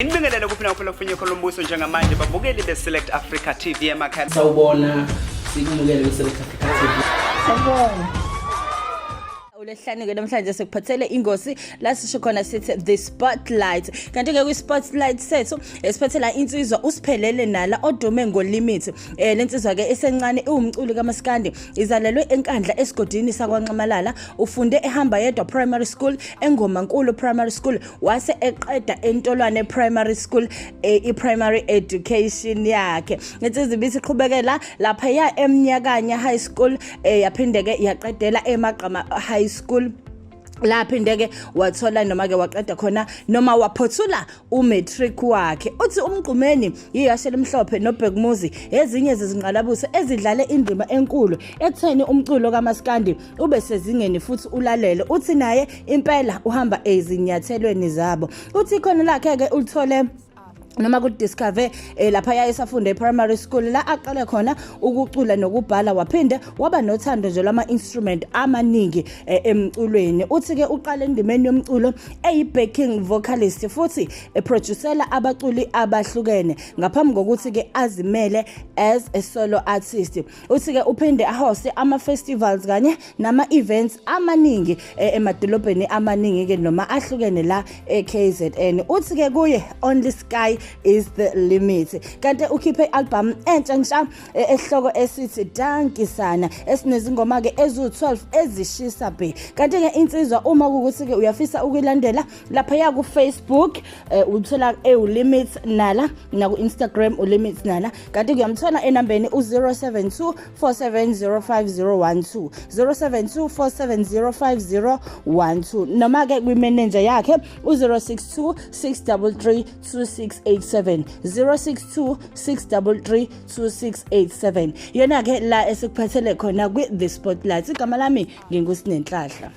Inibingelela kuphina kuphela kufunye kolombuso njengamanje babukeli beSelect Africa TV emakhaya. Sawubona sikumukele beSelect Africa TV. Sawubona. Ulehlani namhlanje sikuphathele ingosi la sisho khona sithi the SpotLights. Kanti ke kwi-SpotLights sethu siphathela insizwa usiphelele nala odume ngoLIMIT. Lensizwa ke esencane iwumculi kaMaskandi, izalelwe enkandla esigodini sakwaNxamalala, ufunde ehamba yedwa primary school eNgomankulu primary school, wase eqeda eNtolwane primary school i-primary education yakhe. Lensizwa bisiqhubekela lapha ya eMnyakanya high school yaphinde ke yaqedela eMagqama high school lapha indeke wathola noma ke waqeda khona noma waphothula umatric wakhe. Uthi Mgqumeni yiHhashi Elimhlophe noBhekumuzi ezinye zezingqalabutho ezidlale indima enkulu ekutheni umculo kaMaskandi ube sezingeni futhi ulalele. Uthi naye impela uhamba ezinyathelweni zabo. Uthi khona lakhe ke ulithole noma ku discover lapha yayisafunde primary school la aqale khona ukucula nokubhala, waphinde waba nothando nje lama instrument amaningi emculweni. Uthi ke uqale indimeni yomculo backing vocalist futhi producela abaculi abahlukene ngaphambi kokuthi ke azimele as a solo artist. Uthi ke uphinde ahoste ama festivals kanye nama events amaningi emadolobheni amaningi ke noma ahlukene la eKZN. Uthi ke kuye only sky is the limit. Kanti ukhiphe album entsha ehloko esithi Dankisana esinezingoma ke ezu12 ezishisa be. Kanti ke insizwa uma ukuthi ke uyafisa ukulandela lapha ya ku Facebook uthola ULIMIT nala na ku Instagram ULIMIT nala. Kanti uyamthola enambeni u072 470512 072470512 noma ke kwi manager yakhe u062 633 2687 062 633 2687. Yona ke la esikuphathele khona kwi the SpotLights. Igama lami ngingusinenhlahla.